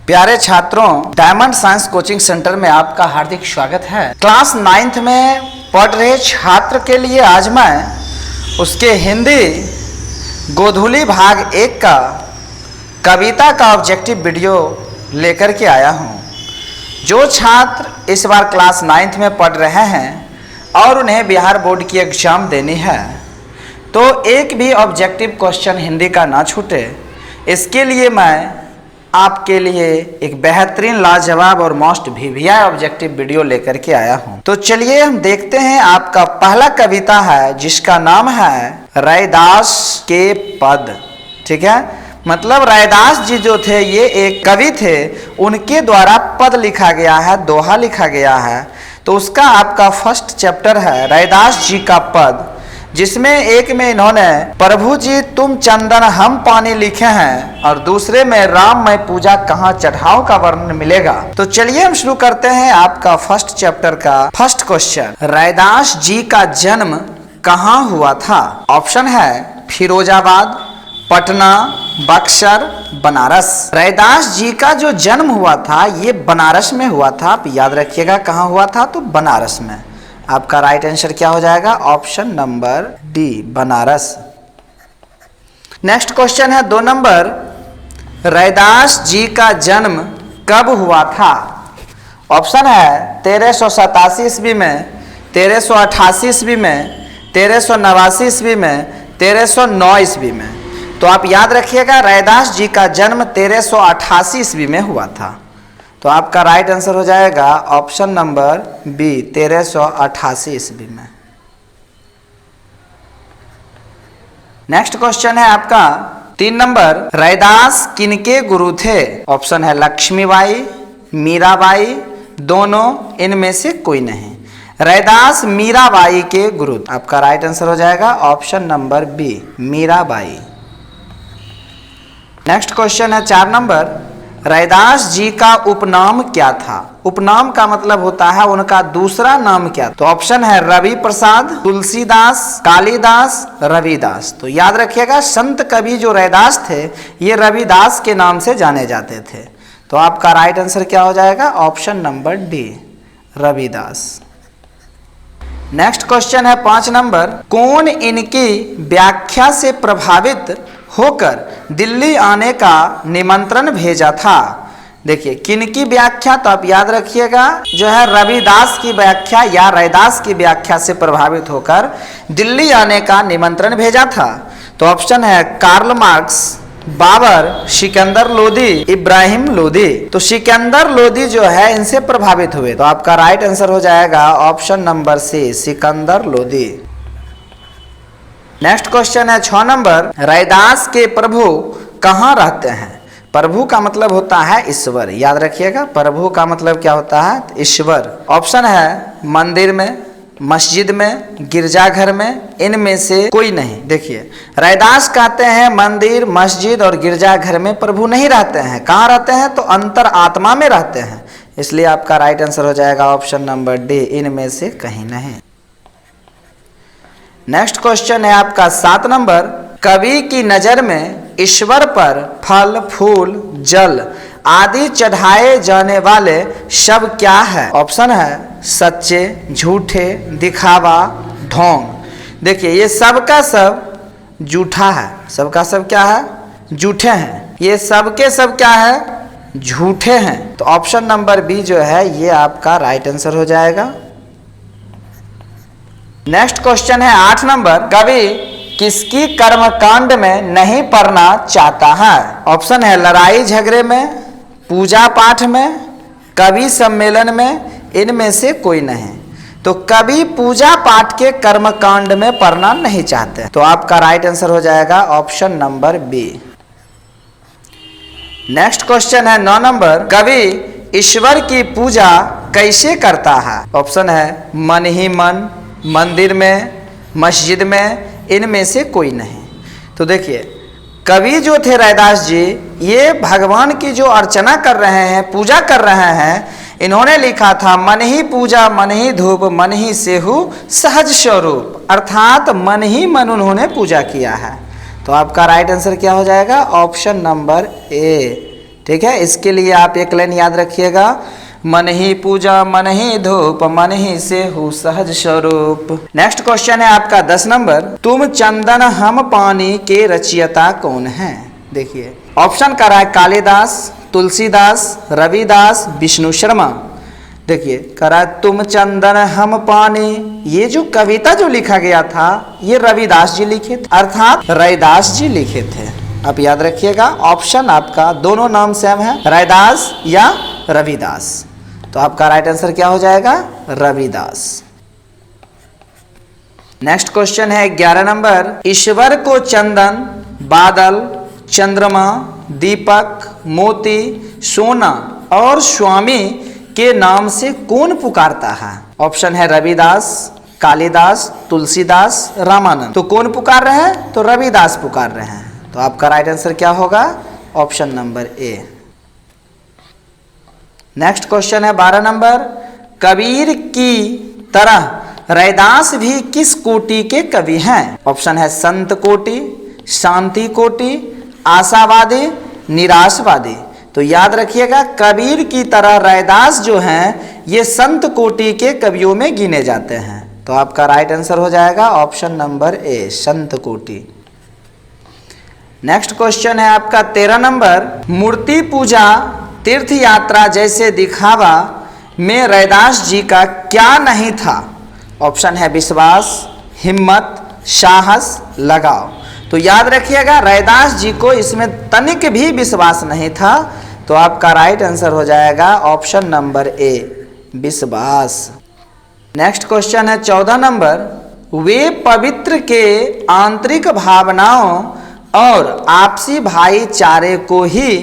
प्यारे छात्रों, diamond science coaching centre में आपका हार्दिक स्वागत है। क्लास 9th में पढ़ रहे छात्र के लिए आज मैं उसके हिंदी गोधूली भाग 1 का कविता का ऑब्जेक्टिव वीडियो लेकर के आया हूँ। जो छात्र इस बार क्लास 9th में पढ़ रहे हैं और उन्हें बिहार बोर्ड की एग्जाम देनी है तो एक भी ऑब्जेक्टिव क्वेश्चन हिंदी का ना छूटे, इसके लिए मैं आपके लिए एक बेहतरीन लाजवाब और मोस्ट वीवीआई ऑब्जेक्टिव वीडियो लेकर के आया हूं। तो चलिए हम देखते हैं। आपका पहला कविता है जिसका नाम है रैदास के पद। ठीक है, मतलब रैदास जी जो थे ये एक कवि थे, उनके द्वारा पद लिखा गया है, दोहा लिखा गया है। तो उसका आपका फर्स्ट चैप्टर है रैदास जी का पद, जिसमें एक में इन्होंने प्रभु जी तुम चंदन हम पानी लिखे हैं और दूसरे में राम मैं पूजा कहाँ चढ़ाऊं का वर्णन मिलेगा। तो चलिए हम शुरू करते हैं आपका फर्स्ट चैप्टर का फर्स्ट क्वेश्चन। रैदास जी का जन्म कहाँ हुआ था? ऑप्शन है फिरोजाबाद, पटना, बक्सर, बनारस। रैदास जी का जो जन्म हुआ था ये बनारस में हुआ था। आप याद रखिएगा कहाँ हुआ था, तो बनारस में। आपका राइट आंसर क्या हो जाएगा? Option number D, Banaras. Next question है 2 नंबर। रैदास जी का जन्म कब हुआ था? ऑप्शन है 1387 ईस्वी में, 1388 ईस्वी में, 1389 ईस्वी में, 1309 ईस्वी में। तो आप याद रखिएगा रैदास जी का जन्म 1388 ईस्वी में हुआ था। तो आपका राइट आंसर हो जाएगा ऑप्शन नंबर बी, 1388 ईस्वी में। नेक्स्ट क्वेश्चन है आपका 3 नंबर। रैदास किनके गुरु थे? ऑप्शन है लक्ष्मीबाई, मीराबाई, दोनों, इनमें से कोई नहीं। रैदास मीराबाई के गुरु। आपका राइट आंसर हो जाएगा option number B, Mirabai. Next question है 4 नंबर। रैदास जी का उपनाम क्या था? उपनाम का मतलब होता है उनका दूसरा नाम क्या था? तो ऑप्शन है रवि प्रसाद, तुलसीदास, कालिदास, रविदास। तो याद रखिएगा संत कवि जो रैदास थे ये रविदास के नाम से जाने जाते थे। तो आपका राइट आंसर क्या हो जाएगा? Option number D, Ravidas. Next question है 5 नंबर। कौन इनकी व्याख्या से प्रभावित होकर दिल्ली आने का निमंत्रण भेजा था? देखिए किनकी व्याख्या, तो आप याद रखिएगा जो है रविदास की व्याख्या या रैदास की व्याख्या से प्रभावित होकर दिल्ली आने का निमंत्रण भेजा था। तो ऑप्शन है कार्ल मार्क्स, बाबर, सिकंदर लोदी, इब्राहिम लोदी। तो सिकंदर लोदी जो है इनसे प्रभावित हुए। तो आपका राइट आंसर हो जाएगा option number C, Sikandar Lodi. Next question है 6 नंबर। रैदास के प्रभु कहाँ रहते हैं? प्रभु का मतलब होता है ईश्वर। याद रखिएगा प्रभु का मतलब क्या होता है? ईश्वर। ऑप्शन है मंदिर में, मस्जिद में, गिरजाघर में, इनमें से कोई नहीं। देखिए रैदास कहते हैं मंदिर, मस्जिद और गिरजाघर में प्रभु नहीं रहते हैं। कहाँ रहते हैं? तो अंतर आत्मा में रहते हैं। इसलिए आपका राइट आंसर हो जाएगा ऑप्शन नंबर डी, इनमें से कहीं नहीं। नेक्स्ट क्वेश्चन है आपका 7 नंबर। कवि की नजर में ईश्वर पर फल, फूल, जल आदि चढ़ाए जाने वाले शब्द क्या है? ऑप्शन है सच्चे, झूठे, दिखावा, ढोंग। देखिए ये सब का सब झूठा है। सब का सब क्या है? झूठे हैं। ये सब के सब क्या है? झूठे हैं। तो ऑप्शन नंबर बी जो है ये आपका राइट आंसर हो जाएगा। नेक्स्ट क्वेश्चन है 8 नंबर। कवि किसकी कर्मकांड में नहीं पढ़ना चाहता है? ऑप्शन है लड़ाई झगड़े में, पूजा पाठ में, कवि सम्मेलन में, इनमें से कोई नहीं। तो कवि पूजा पाठ के कर्मकांड में पढ़ना नहीं चाहते। तो आपका राइट आंसर हो जाएगा option number B. Next question है 9 नंबर। कवि ईश्वर की पूजा कैसे करता है? ऑप्शन है मन ही मन, मंदिर में, मस्जिद में, इनमें से कोई नहीं। तो देखिए कवि जो थे रैदास जी ये भगवान की जो अर्चना कर रहे हैं, पूजा कर रहे हैं, इन्होंने लिखा था मन ही पूजा, मन ही धूप, मन ही सेहु सहज स्वरूप। अर्थात मन ही मन उन्होंने पूजा किया है। तो आपका राइट आंसर क्या हो जाएगा? ऑप्शन नंबर ए, ठीक है, इसके लिए आप एक लाइन याद रखिएगा, मन ही पूजा मन ही धूप मन ही से हूँ सहज स्वरूप। नेक्स्ट क्वेश्चन है आपका 10 नंबर, तुम चंदन हम पानी के रचयिता कौन है? देखिए ऑप्शन कर रहा है कालिदास, तुलसीदास, रविदास, विष्णु शर्मा। देखिए कर रहा है तुम चंदन हम पानी, ये जो कविता जो लिखा गया था ये रविदास जी लिखे थे, अर्थात रैदास जी लिखे थे। आप याद रखिएगा, ऑप्शन आपका दोनों नाम सेम है, रैदास या रविदास। तो आपका राइट आंसर क्या हो जाएगा? रविदास। नेक्स्ट क्वेश्चन है 11 नंबर, ईश्वर को चंदन, बादल, चंद्रमा, दीपक, मोती, सोना और स्वामी के नाम से कौन पुकारता है? ऑप्शन है रविदास, कालिदास, तुलसीदास, रामानंद। तो कौन पुकार रहे हैं? तो रविदास पुकार रहे हैं। तो आपका राइट आंसर क्या होगा? Option number A. Next question है 12 नंबर, कबीर की तरह रैदास भी किस कोटि के कवि हैं? ऑप्शन है संत कोटि, शांति कोटि, आशावादी, निराशवादी। तो याद रखिएगा कबीर की तरह रैदास जो हैं ये संत कोटि के कवियों में गिने जाते हैं। तो आपका राइट आंसर हो जाएगा ऑप्शन नंबर ए, संत कोटि। नेक्स्ट क्वेश्चन है आपका 13 नंबर, मूर्ति पूजा तीर्थ यात्रा जैसे दिखावा में रैदास जी का क्या नहीं था? ऑप्शन है विश्वास, हिम्मत, साहस, लगाव। तो याद रखिएगा रैदास जी को इसमें तनिक भी विश्वास नहीं था। तो आपका राइट आंसर हो जाएगा ऑप्शन नंबर ए, विश्वास। नेक्स्ट क्वेश्चन है 14 नंबर, वे पवित्र के आंतरिक भावनाओं और आपसी भाईचारे को ही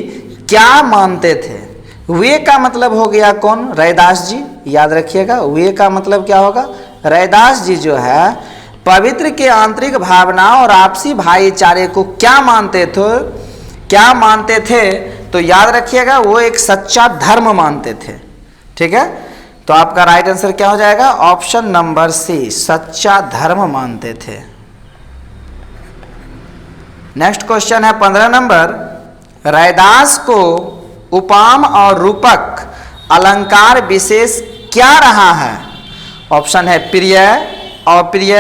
क्या मानते थे? वे का मतलब हो गया कौन? रैदास जी। याद रखिएगा वे का मतलब क्या होगा? रैदास जी जो है पवित्र के आंतरिक भावनाओं और आपसी भाईचारे को क्या मानते थे? तो याद रखिएगा वो एक सच्चा धर्म मानते थे। ठीक है, तो आपका राइट आंसर क्या हो जाएगा? ऑप्शन नंबर सी, सच्चा धर्म मानते थे। नेक्स्ट क्वेश्चन है 15 नंबर, रैदास को उपाम और रूपक अलंकार विशेष क्या रहा है? ऑप्शन है प्रिय, अप्रिय,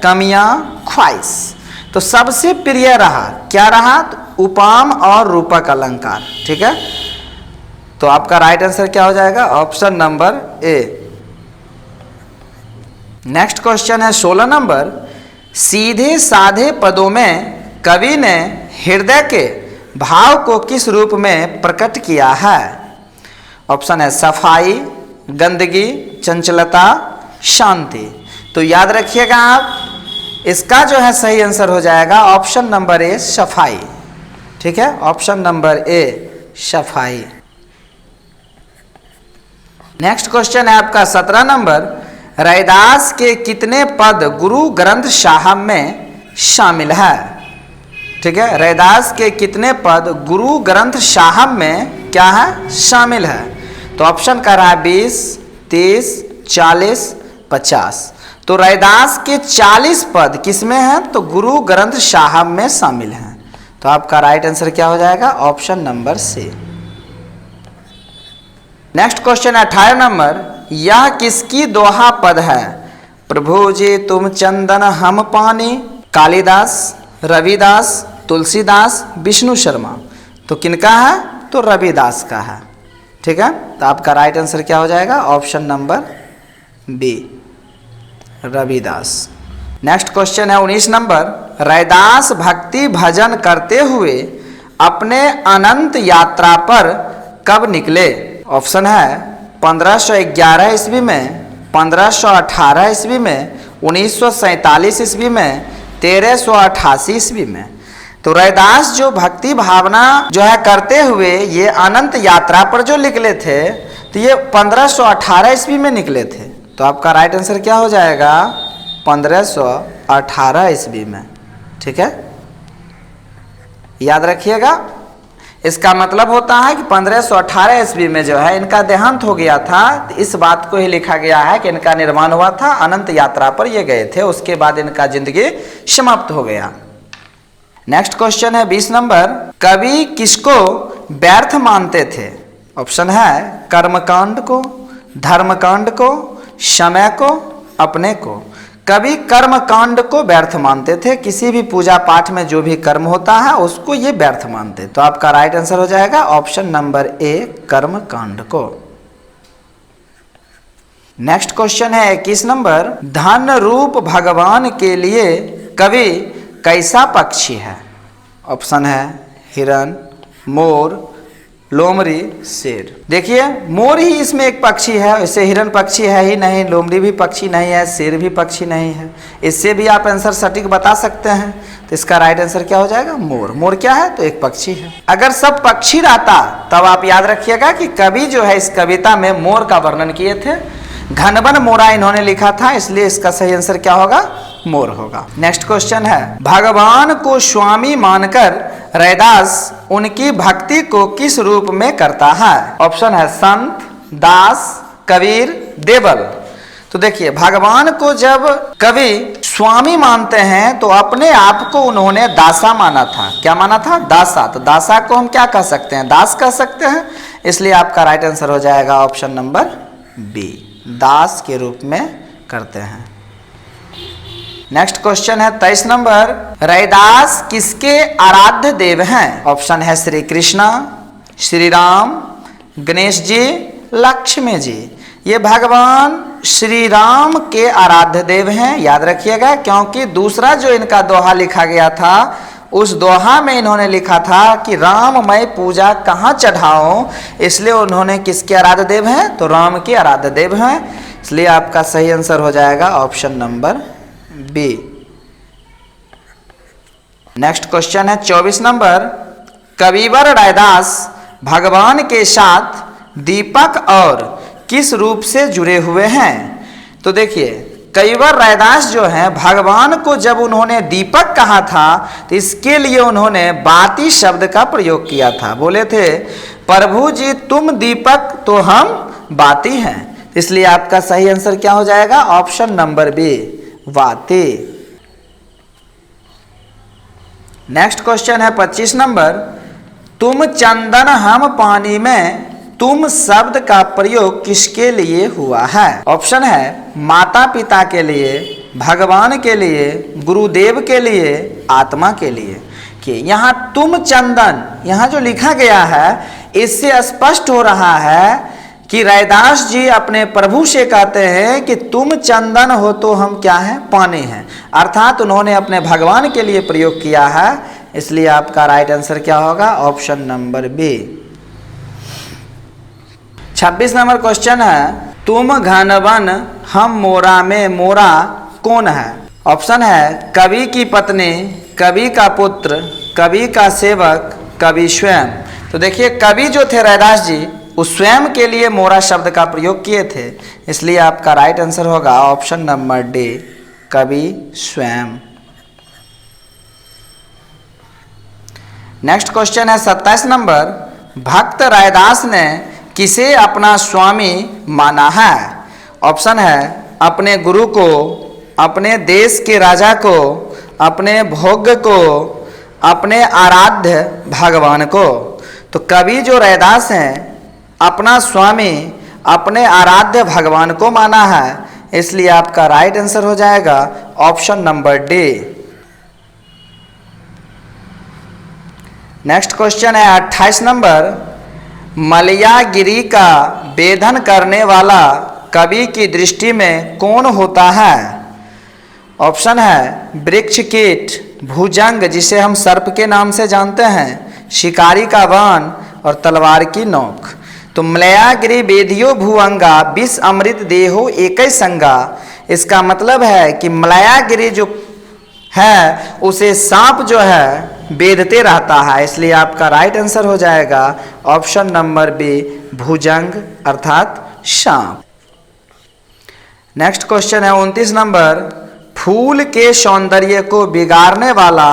कमियां, ख्वाहिश। तो सबसे प्रिय रहा, क्या रहा? तो उपाम और रूपक अलंकार। ठीक है, तो आपका राइट आंसर क्या हो जाएगा? Option number A. Next question है 16 नंबर, सीधे साधे पदों में कवि ने हृदय के भाव को किस रूप में प्रकट किया है? ऑप्शन है सफाई, गंदगी, चंचलता, शांति। तो याद रखिएगा आप, इसका जो है सही आंसर हो जाएगा ऑप्शन नंबर ए, सफाई। ठीक है, ऑप्शन नंबर ए, सफाई। नेक्स्ट क्वेश्चन है आपका 17 नंबर, रैदास के कितने पद गुरु ग्रंथ साहब में शामिल है? ठीक है, रैदास के कितने पद गुरु ग्रंथ साहब में क्या है? शामिल है। तो ऑप्शन का रहा 20, 30, 40, 50। तो रैदास के 40 पद किसमें हैं? तो गुरु ग्रंथ साहब में शामिल हैं। तो आपका राइट आंसर क्या हो जाएगा? Option number C. Next question 18 number, यह किसकी दोहा पद है? प्रभु जी तुम चंदन हम पानी, कालिदास, रविदास, तुलसीदास, विष्णु शर्मा। तो किनका है? तो रविदास का है। ठीक है, तो आपका राइट आंसर क्या हो जाएगा? Option number B, Ravidas. Next question है 19 नंबर, रैदास भक्ति भजन करते हुए अपने अनंत यात्रा पर कब निकले? ऑप्शन है 1511 ईस्वी में, 1518 ईस्वी में, 1947 ईस्वी में, 1388 ईस्वी में। तो रैदास जो भक्ति भावना जो है करते हुए ये अनंत यात्रा पर जो निकले थे तो ये 1518 ईस्वी में निकले थे। तो आपका राइट आंसर क्या हो जाएगा? 1518 ईस्वी में। ठीक है, याद रखिएगा इसका मतलब होता है कि 1518 ईस्वी में जो है इनका देहांत हो गया था। तो इस बात को ही लिखा गया है कि इनका निर्माण हुआ था, अनंत यात्रा पर ये गए थे, उसके बाद इनका जिंदगी समाप्त हो गया। नेक्स्ट क्वेश्चन है 20 नंबर, कवि किसको व्यर्थ मानते थे? ऑप्शन है कर्मकांड को, धर्मकांड को, समय को, अपने को। कवि कर्मकांड को व्यर्थ मानते थे, किसी भी पूजा पाठ में जो भी कर्म होता है उसको ये व्यर्थ मानते। तो आपका राइट आंसर हो जाएगा ऑप्शन नंबर ए, कर्मकांड को। नेक्स्ट क्वेश्चन है 21 नंबर, धन रूप भगवान के लिए कवि कैसा पक्षी है? ऑप्शन है हिरण, मोर, लोमड़ी, शेर। देखिए मोर ही इसमें एक पक्षी है, इससे हिरण पक्षी है ही नहीं, लोमड़ी भी पक्षी नहीं है, शेर भी पक्षी नहीं है। इससे भी आप आंसर सटीक बता सकते हैं। तो इसका राइट आंसर क्या हो जाएगा? मोर। मोर क्या है? तो एक पक्षी है। अगर सब पक्षी रहता तब आप याद रखिएगा कि कवि जो है इस कविता में मोर का वर्णन किए थे। घनवन मोरा इन्होंने लिखा था, इसलिए इसका सही आंसर क्या होगा? मोर होगा। नेक्स्ट क्वेश्चन है, भगवान को स्वामी मानकर रैदास उनकी भक्ति को किस रूप में करता है? ऑप्शन है संत, दास, कबीर, देवल। तो देखिए भगवान को जब कवि स्वामी मानते हैं तो अपने आप को उन्होंने दासा माना था। क्या माना था? दासा। तो दासा को हम क्या कह सकते हैं? दास कह सकते हैं। इसलिए आपका राइट आंसर हो जाएगा ऑप्शन नंबर बी, दास के रूप में करते हैं। नेक्स्ट क्वेश्चन है 23 नंबर, रैदास किसके आराध्य देव हैं? ऑप्शन है श्री कृष्णा, श्री राम, गणेश जी, लक्ष्मी जी। ये भगवान श्री राम के आराध्य देव हैं, याद रखिएगा, क्योंकि दूसरा जो इनका दोहा लिखा गया था उस दोहा में इन्होंने लिखा था कि राम मैं पूजा कहाँ चढ़ाऊं, इसलिए उन्होंने किसके आराध्य देव हैं? तो राम के आराध्य देव हैं। इसलिए आपका सही आंसर हो जाएगा option number B. Next question है 24 नंबर, कविवर रैदास भगवान के साथ दीपक और किस रूप से जुड़े हुए हैं? तो देखिए कविवर रैदास जो है भगवान को जब उन्होंने दीपक कहा था तो इसके लिए उन्होंने बाती शब्द का प्रयोग किया था। बोले थे प्रभु जी तुम दीपक तो हम बाती हैं। इसलिए आपका सही आंसर क्या हो जाएगा? ऑप्शन नंबर बी, वाती। नेक्स्ट क्वेश्चन है 25 नंबर, तुम चंदन हम पानी में तुम शब्द का प्रयोग किसके लिए हुआ है? ऑप्शन है माता पिता के लिए, भगवान के लिए, गुरुदेव के लिए, आत्मा के लिए। कि यहाँ तुम चंदन यहाँ जो लिखा गया है इससे स्पष्ट हो रहा है कि रैदास जी अपने प्रभु से कहते हैं कि तुम चंदन हो तो हम क्या हैं? पानी हैं। अर्थात उन्होंने अपने भगवान के लिए प्रयोग किया है। इसलिए आपका राइट आंसर क्या होगा? Option number B. 26 number question है, तुम घनवन हम मोरा में मोरा कौन है? ऑप्शन है कवि की पत्नी, कवि का पुत्र, कवि का सेवक, कवि स्वयं। तो देखिए कवि जो थे रैदास जी उस स्वयं के लिए मोरा शब्द का प्रयोग किए थे। इसलिए आपका राइट आंसर होगा ऑप्शन नंबर डी, कवि स्वयं। नेक्स्ट क्वेश्चन है 27 नंबर, भक्त रैदास ने किसे अपना स्वामी माना है? ऑप्शन है अपने गुरु को, अपने देश के राजा को, अपने भोग को, अपने आराध्य भगवान को। तो कवि जो रैदास हैं अपना स्वामी अपने आराध्य भगवान को माना है। इसलिए आपका राइट आंसर हो जाएगा option number D. Next question है 28 नंबर, मलयागिरी का वेधन करने वाला कवि की दृष्टि में कौन होता है? ऑप्शन है वृक्ष कीट, भुजंग जिसे हम सर्प के नाम से जानते हैं, शिकारी का बाण और तलवार की नोक। तो मलयागिरी वेदियो भुअंगा विष अमृत देहो एक संगा। इसका मतलब है कि मलयागिरी जो है उसे सांप जो है वेधते रहता है। इसलिए आपका राइट आंसर हो जाएगा ऑप्शन नंबर बी, भुजंग अर्थात सांप। नेक्स्ट क्वेश्चन है 29 नंबर, फूल के सौंदर्य को बिगाड़ने वाला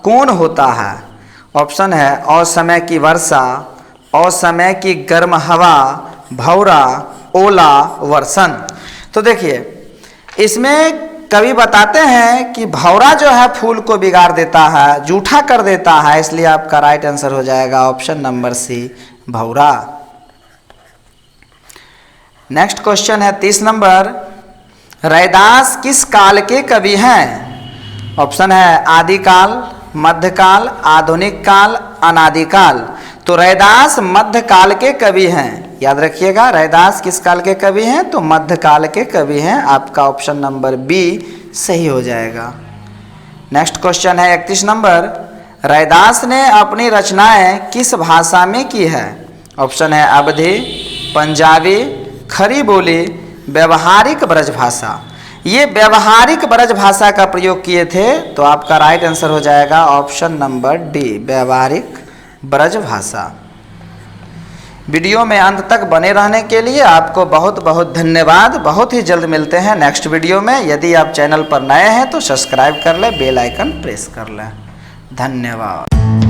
कौन होता है? ऑप्शन है असमय की वर्षा, असमय की गर्म हवा, भौरा, ओला, वर्षण। तो देखिए इसमें कवि बताते हैं कि भौरा जो है फूल को बिगाड़ देता है, जूठा कर देता है, इसलिए आपका राइट आंसर हो जाएगा ऑप्शन नंबर सी, भौरा। नेक्स्ट क्वेश्चन है 30 नंबर, रैदास किस काल के कवि हैं? ऑप्शन है आदिकाल, मध्यकाल, आधुनिक काल, अनादिकाल। तो रैदास मध्यकाल के कवि हैं, याद रखिएगा। रैदास किस काल के कवि हैं? तो मध्यकाल के कवि हैं। आपका ऑप्शन नंबर बी सही हो जाएगा। नेक्स्ट क्वेश्चन है 31 नंबर, रैदास ने अपनी रचनाएं किस भाषा में की है? ऑप्शन है अवधी, पंजाबी, खड़ी बोली, व्यवहारिक ब्रजभाषा। ये व्यवहारिक ब्रजभाषा का प्रयोग किए थे, तो आपका राइट आंसर हो जाएगा ऑप्शन नंबर डी, व्यवहारिक ब्रजभाषा। वीडियो में अंत तक बने रहने के लिए आपको बहुत बहुत धन्यवाद। बहुत ही जल्द मिलते हैं नेक्स्ट वीडियो में। यदि आप चैनल पर नए हैं तो सब्सक्राइब कर लें, बेल आइकन प्रेस कर लें। धन्यवाद।